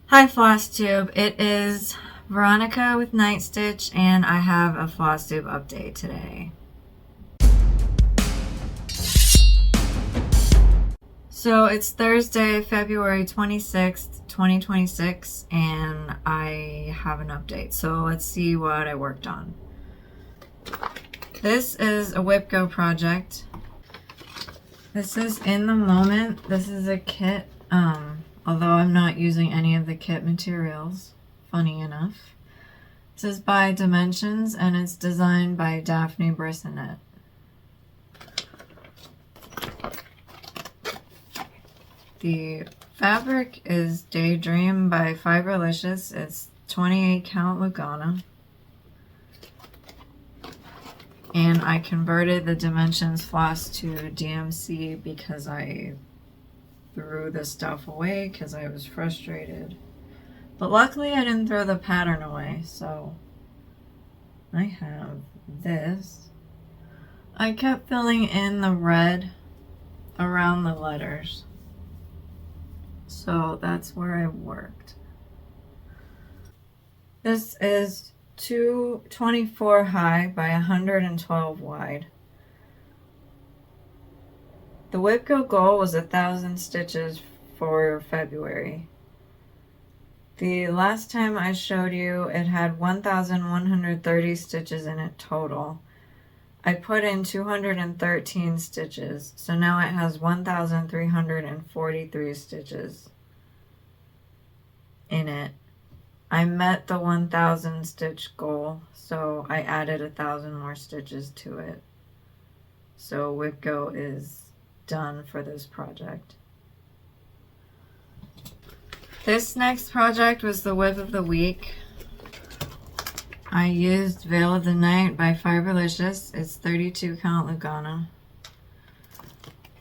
Hi Floss Tube, it is Veronica with Night Stitch and I have a Floss Tube update today. So it's Thursday, February 26th, 2026 and I have an update. So let's see what I worked on. This is a WIPGO project. This is In the Moment. This is a kit. Although I'm not using any of the kit materials, funny enough. This is by Dimensions and it's designed by Daphne Brissonet. The fabric is Daydream by Fiberlicious. It's 28 count Lugana. And I converted the Dimensions floss to DMC because I threw the stuff away because I was frustrated. But luckily I didn't throw the pattern away, so I have this. I kept filling in the red around the letters. So that's where I worked. This is 224 high by 112 wide. The WIPGO goal was 1,000 stitches for February. The last time I showed you, it had 1,130 stitches in it total. I put in 213 stitches, so now it has 1,343 stitches in it. I met the 1,000 stitch goal, so I added 1,000 more stitches to it. So WIPGO is done for this project. This next project was the whip of the week. I used Veil of the Night by Fiberlicious. It's 32 count Lugana.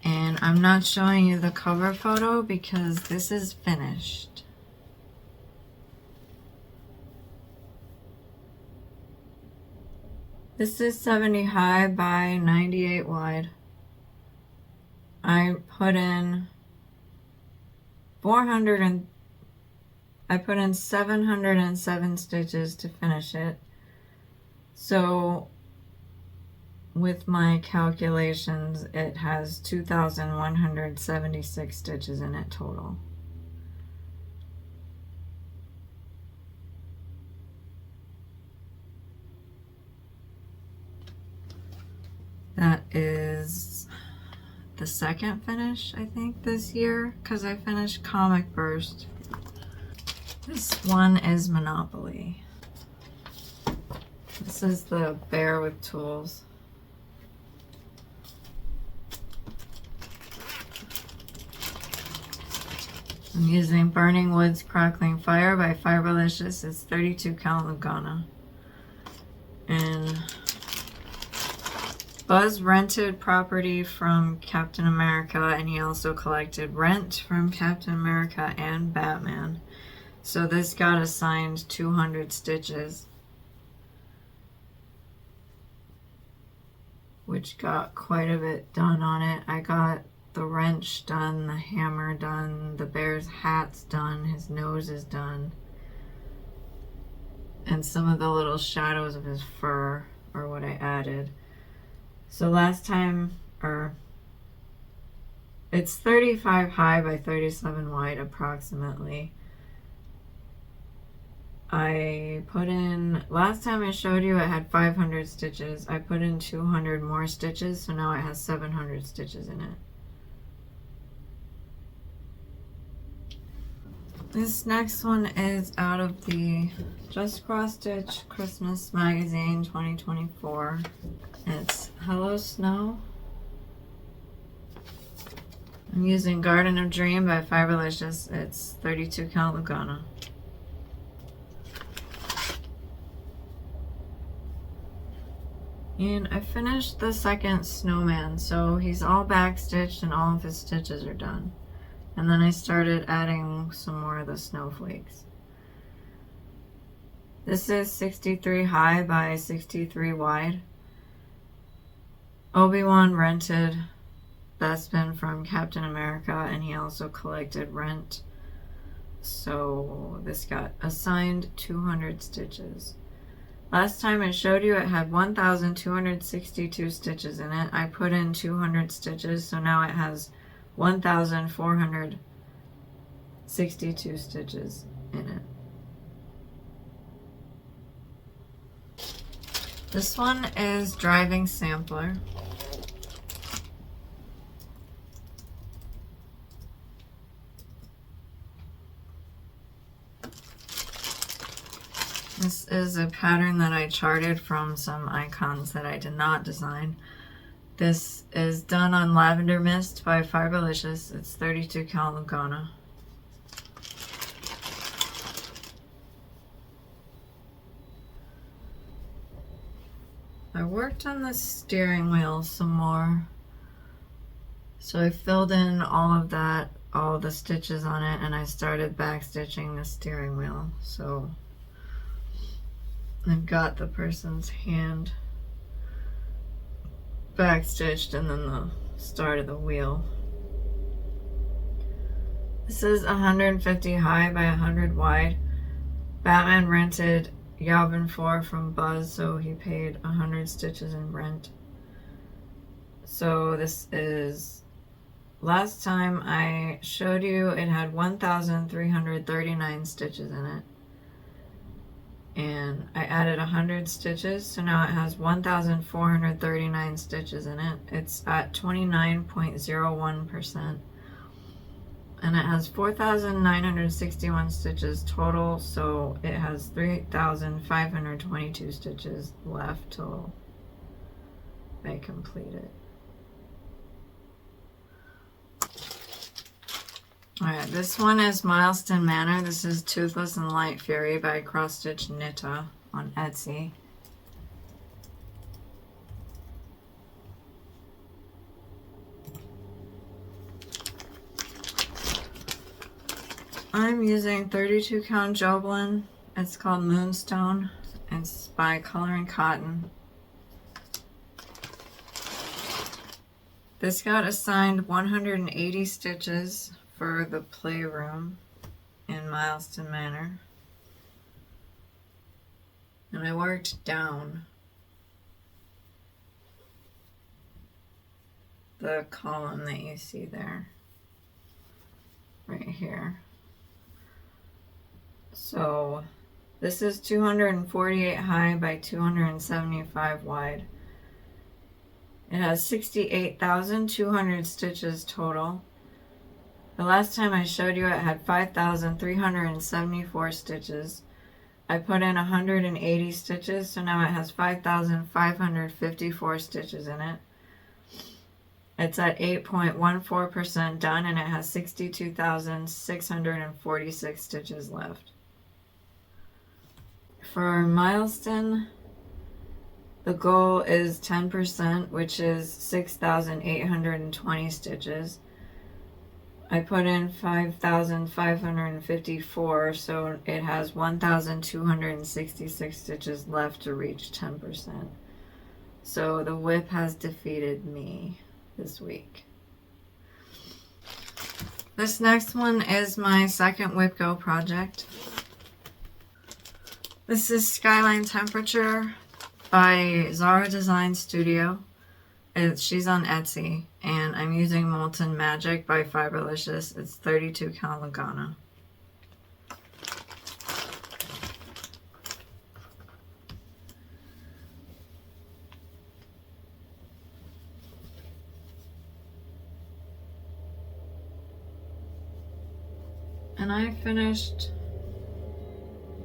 And I'm not showing you the cover photo because this is finished. This is 70 high by 98 wide. I put in 707 stitches to finish it. So with my calculations, it has 2,176 stitches in it total. That is the second finish, I think, this year, because I finished Comic Burst. This one is Monopoly. This is the Bear with Tools. I'm using Burning Woods Crackling Fire by Fiberlicious. It's 32 count Lugana. And Buzz rented property from Captain America, and he also collected rent from Captain America and Batman. So this got assigned 200 stitches, which got quite a bit done on it. I got the wrench done, the hammer done, the bear's hat's done, his nose is done, and some of the little shadows of his fur are what I added. So last time, it's 35 high by 37 wide approximately. I put in, last time I showed you it had 500 stitches. I put in 200 more stitches, so now it has 700 stitches in it. This next one is out of the Just Cross Stitch Christmas Magazine 2024. It's Hello Snow. I'm using Garden of Dream by Fiberlicious. It's 32 count Lugana. And I finished the second snowman, so he's all backstitched and all of his stitches are done. And then I started adding some more of the snowflakes. This is 63 high by 63 wide. Obi-Wan rented Bespin from Captain America, and he also collected rent. So this got assigned 200 stitches. Last time I showed you it had 1,262 stitches in it. I put in 200 stitches, so now it has 1,462 stitches in it. This one is Driving Sampler. This is a pattern that I charted from some icons that I did not design. This is done on Lavender Mist by Fiberlicious. It's 32 cal Lugana. I worked on the steering wheel some more. So I filled in all of that, all the stitches on it, and I started back stitching the steering wheel. So I've got the person's hand back stitched and then the start of the wheel. This is 150 high by 100 wide. Batman rented Yavin 4 from Buzz, so he paid 100 stitches in rent. So this is, last time I showed you it had 1,339 stitches in it. And I added 100 stitches, so now it has 1,439 stitches in it. It's at 29.01%. And it has 4,961 stitches total, so it has 3,522 stitches left till I complete it. Alright, this one is Mylestonn Manor. This is Toothless and Light Fury by Cross Stitch Knitta on Etsy. I'm using 32 count Joblin. It's called Moonstone. It's by Coloring Cotton. This got assigned 180 stitches for the playroom in Mylestonn Manor. And I worked down the column that you see there, right here. So this is 248 high by 275 wide. It has 68,200 stitches total. The last time I showed you it had 5,374 stitches. I put in 180 stitches, so now it has 5,554 stitches in it. It's at 8.14% done, and it has 62,646 stitches left. For Mylestonn, the goal is 10%, which is 6,820 stitches. I put in 5,554, so it has 1,266 stitches left to reach 10%. So the WIP has defeated me this week. This next one is my second WIPGO project. This is Skyline Temperature by Zara Design Studio. She's on Etsy, and I'm using Molten Magic by Fiberlicious. It's 32 cal Lugana. And I finished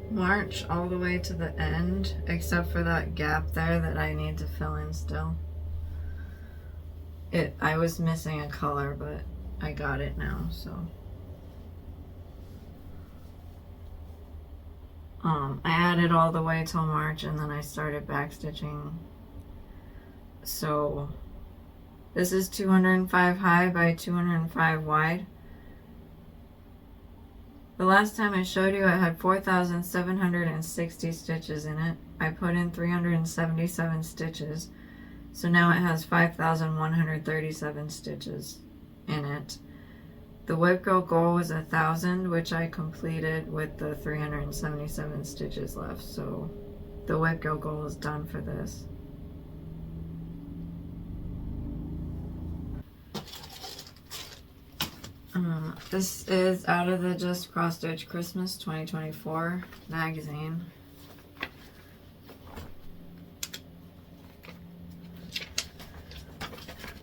March all the way to the end, except for that gap there that I need to fill in still. I was missing a color, but I got it now, so. I added all the way till March, and then I started backstitching. So this is 205 high by 205 wide. The last time I showed you it had 4,760 stitches in it. I put in 377 stitches. So now it has 5,137 stitches in it. The WIPGO goal was 1,000, which I completed with the 377 stitches left. So the WIPGO goal is done for this. This is out of the Just Cross Stitch Christmas 2024 magazine.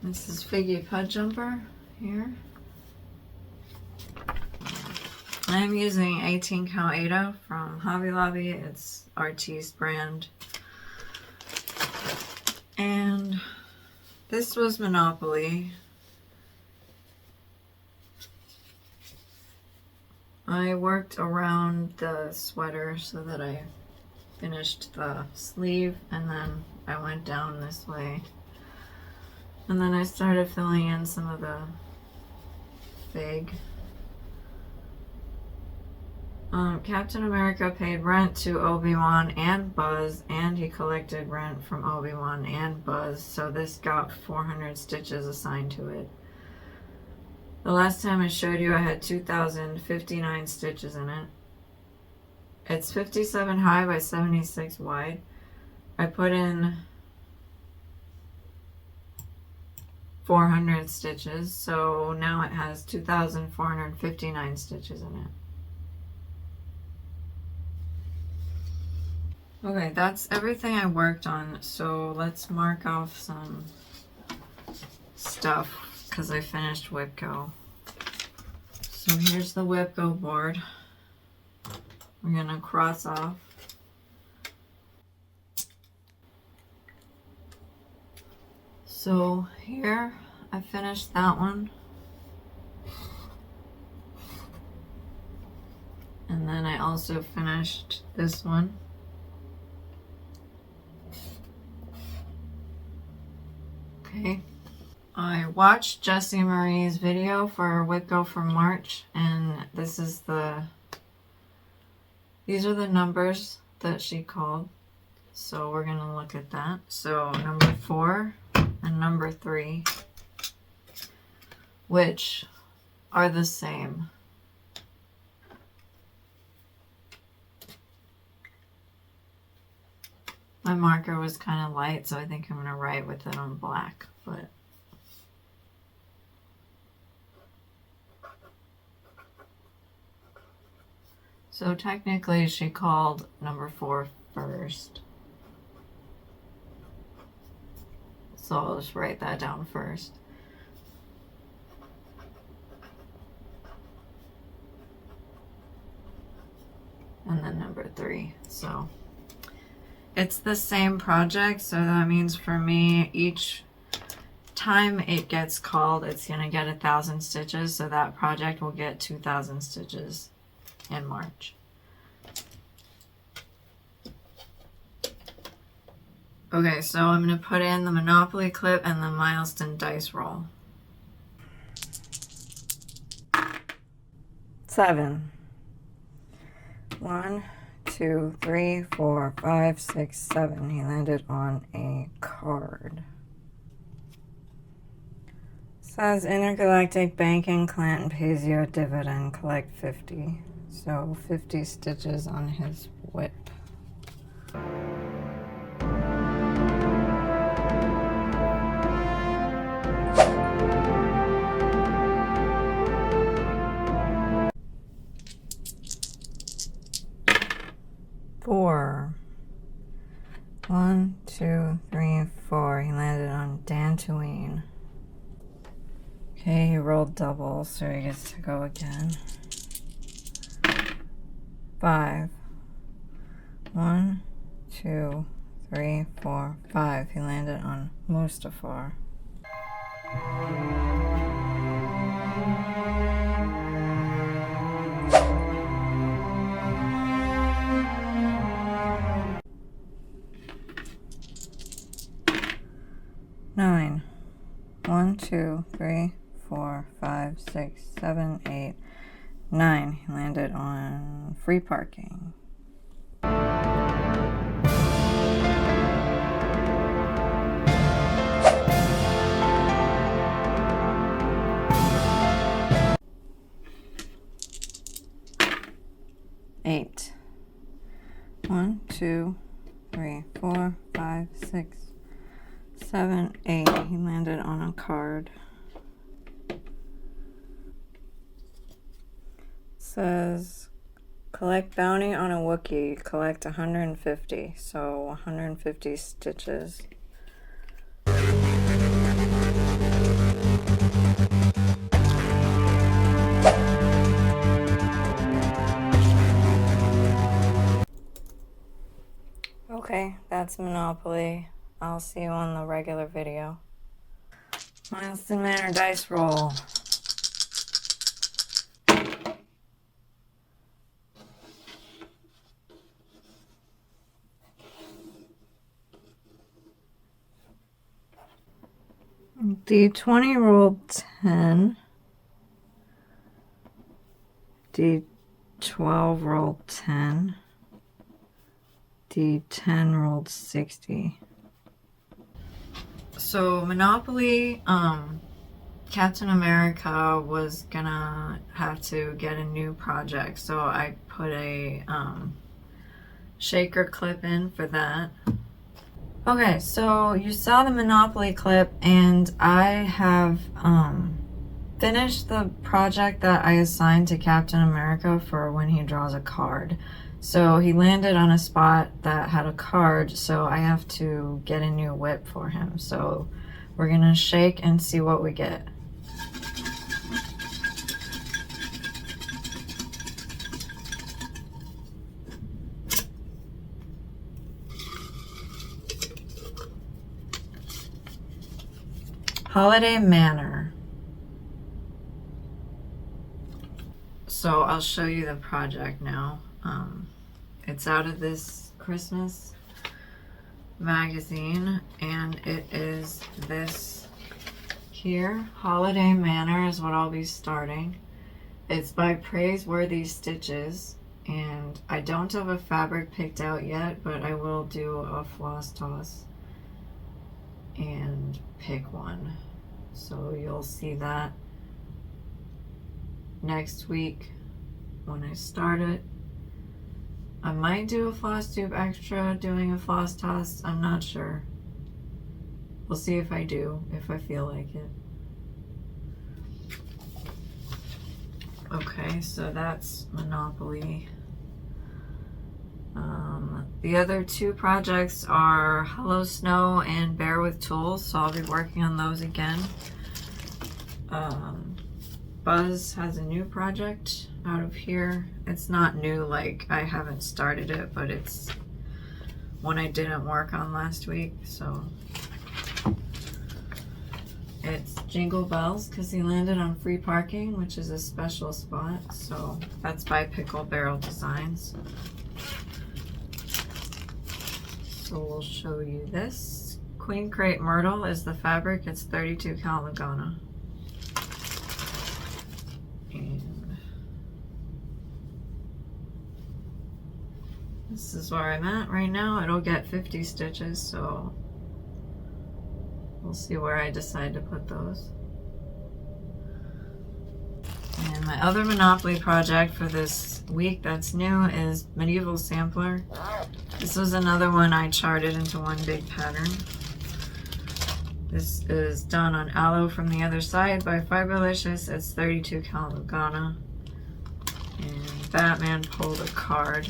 This is Figgy Pud Jumper here. I'm using 18 count Ada from Hobby Lobby. It's Artiste brand. And this was Monopoly. I worked around the sweater so that I finished the sleeve, and then I went down this way. And then I started filling in some of the fig. Captain America paid rent to Obi-Wan and Buzz, and he collected rent from Obi-Wan and Buzz, so this got 400 stitches assigned to it. The last time I showed you I had 2,059 stitches in it. It's 57 high by 76 wide. I put in 400 stitches, so now it has 2,459 stitches in it. Okay, that's everything I worked on, so let's mark off some stuff because I finished WIPGO. So here's the WIPGO board. We're gonna cross off. So here I finished that one. And then I also finished this one. Okay. I watched Jessie Marie's video for WIPGO for March, and these are the numbers that she called. So we're gonna look at that. So number 4 and number 3, which are the same. My marker was kind of light, so I think I'm going to write with it on black. But so technically she called number 4 first. So I'll just write that down first. And then number 3. So it's the same project, so that means for me, each time it gets called, it's going to get 1,000 stitches, so that project will get 2,000 stitches in March. Okay, so I'm going to put in the Monopoly clip and the Mylestonn dice roll. 7. 1, 2, 3, 4, 5, 6, 7. He landed on a card. Says Intergalactic Banking, Clanton pays you a dividend, collect 50. So 50 stitches on his whip. Four. 1, 2, 3, 4. He landed on Dantooine. Okay, he rolled double, so he gets to go again. 5. 1, 2, 3, 4, 5. He landed on Mustafar. Nine. 1, 2, 3, 4, 5, 6, 7, 8, 9. He landed on free parking. 1, 2, 3, 4, 5, 6, 7, 8. He landed on a card. Says collect bounty on a Wookiee. Collect 150. So 150 stitches. Okay, that's Monopoly. I'll see you on the regular video. Mylestonn Manor dice roll. D20 rolled 10. D12 rolled 10. D10 rolled 60. So Monopoly, Captain America was gonna have to get a new project, so I put a shaker clip in for that. Okay, so you saw the Monopoly clip, and I have finished the project that I assigned to Captain America for when he draws a card. So he landed on a spot that had a card, so I have to get a new whip for him. So we're gonna shake and see what we get. Holiday Manor. So I'll show you the project now. It's out of this Christmas magazine, and it is this here. Holiday Manor is what I'll be starting. It's by Praiseworthy Stitches, and I don't have a fabric picked out yet, but I will do a floss toss and pick one. So you'll see that next week when I start it. I might do a floss tube extra doing a floss toss. I'm not sure. We'll see if I do, if I feel like it. Okay, so that's Monopoly. The other two projects are Hello Snow and Bear with Tools, so I'll be working on those again. Buzz has a new project out of here. It's not new, like I haven't started it, but it's one I didn't work on last week, so it's Jingle Bells because he landed on free parking, which is a special spot. So that's by Pickle Barrel Designs. So we'll show you this. Queen Crepe Myrtle is the fabric. It's 32 count Lugana. And this is where I'm at right now. It'll get 50 stitches, so we'll see where I decide to put those. And my other Monopoly project for this week that's new is Medieval Sampler. This was another one I charted into one big pattern. This is done on Aloe from the Other Side by Fiberlicious. It's 32 count Lugana. And Batman pulled a card.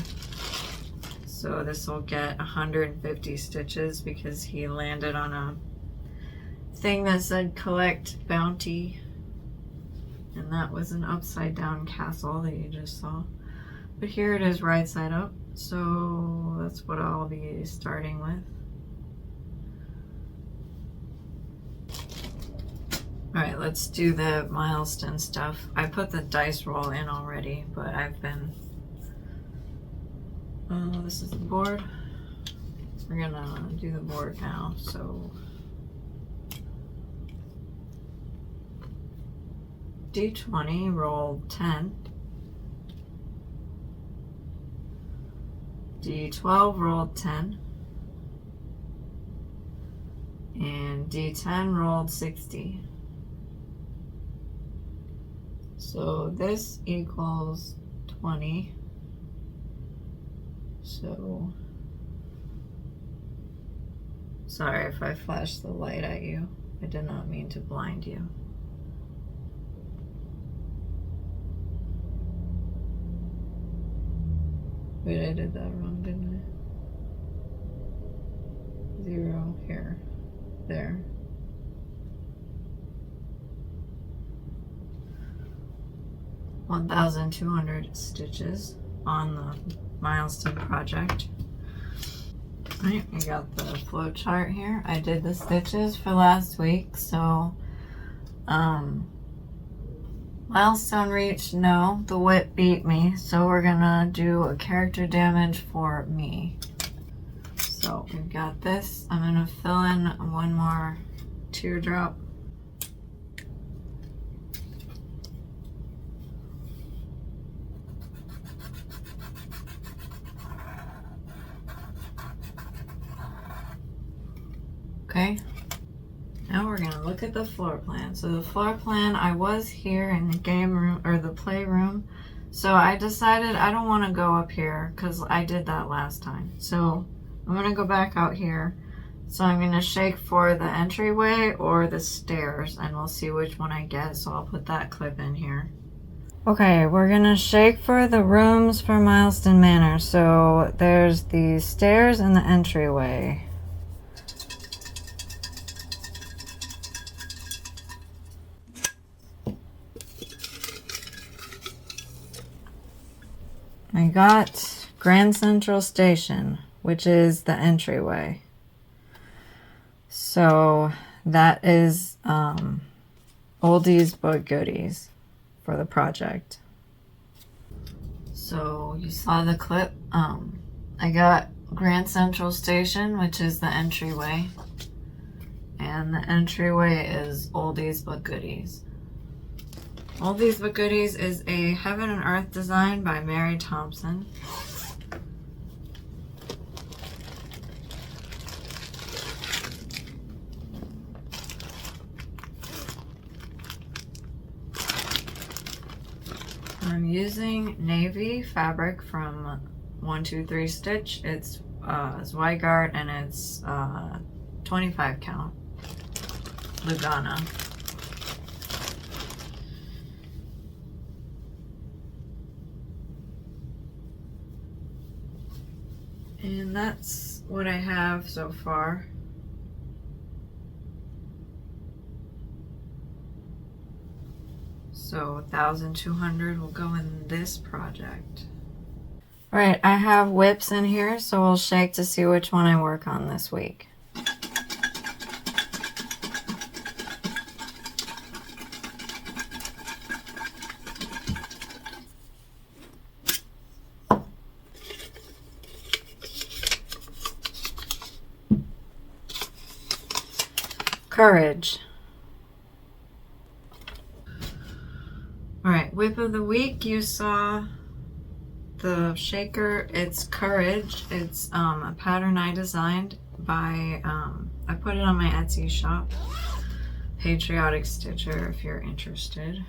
So this will get 150 stitches because he landed on a thing that said collect bounty. And that was an upside down castle that you just saw. But here it is right side up. So that's what I'll be starting with. Alright, let's do the Mylestonn stuff. I put the dice roll in already, but I've been... this is the board. We're gonna do the board now, so... D20 rolled 10. D12 rolled 10. And D10 rolled 60. So this equals 20. So, sorry if I flashed the light at you. I did not mean to blind you. Wait, I did that wrong, didn't I? 0 here, there. $1,200 stitches on the Mylestonn project. Alright, we got the flow chart here. I did the stitches for last week, so milestone reached, no, the whip beat me, so we're gonna do a character damage for me. So we've got this. I'm gonna fill in one more teardrop. Okay, now we're gonna look at the floor plan. So the floor plan, I was here in the game room or the playroom, so I decided I don't want to go up here because I did that last time. So I'm gonna go back out here. So I'm gonna shake for the entryway or the stairs, and we'll see which one I get. So I'll put that clip in here. Okay, we're gonna shake for the rooms for Mylestonn Manor. So there's the stairs and the entryway. I got Grand Central Station, which is the entryway. So that is oldies but goodies for the project. So you saw the clip. I got Grand Central Station, which is the entryway. And the entryway is oldies but goodies. Oldies but Goodies is a Heaven and Earth design by Mary Thompson. I'm using navy fabric from 123 Stitch. It's Zweigart and it's 25 count Lugana. And that's what I have so far. So 1,200 will go in this project. All right, I have whips in here, so we'll shake to see which one I work on this week. Courage. All right, whip of the week. You saw the shaker. It's Courage. It's a pattern I designed by, I put it on my Etsy shop, Patriotic Stitcher, if you're interested.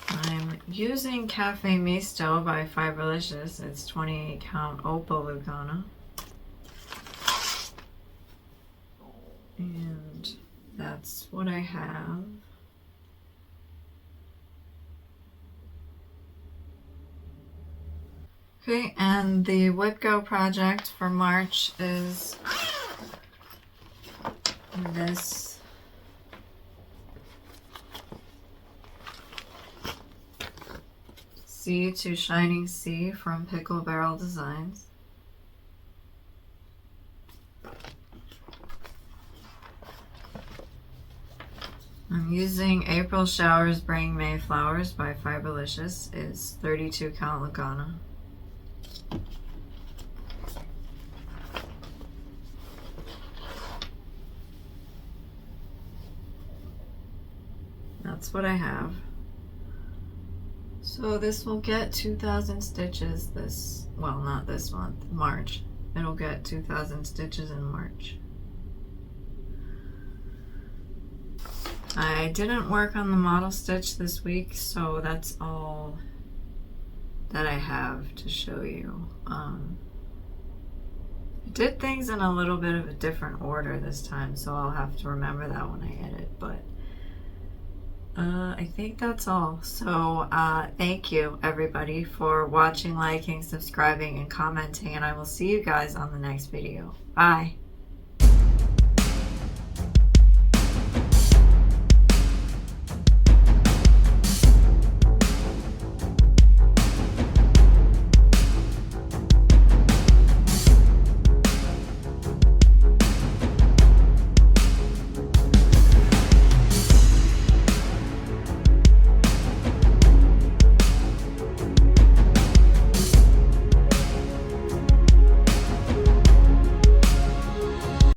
I'm using Cafe Misto by Fiberlicious. It's 28 count Opal Lugana. And that's what I have. Okay, and the WIPGO project for March is this. Sea to Shining Sea from Pickle Barrel Designs. I'm using April Showers Bring May Flowers by Fiberlicious. It's 32 count Lugana. That's what I have. So this will get 2,000 stitches this, well, not this month, March. It'll get 2,000 stitches in March. I didn't work on the model stitch this week, so that's all that I have to show you. did things in a little bit of a different order this time, so I'll have to remember that when I edit, but I think that's all. So thank you everybody for watching, liking, subscribing, and commenting, and I will see you guys on the next video. Bye.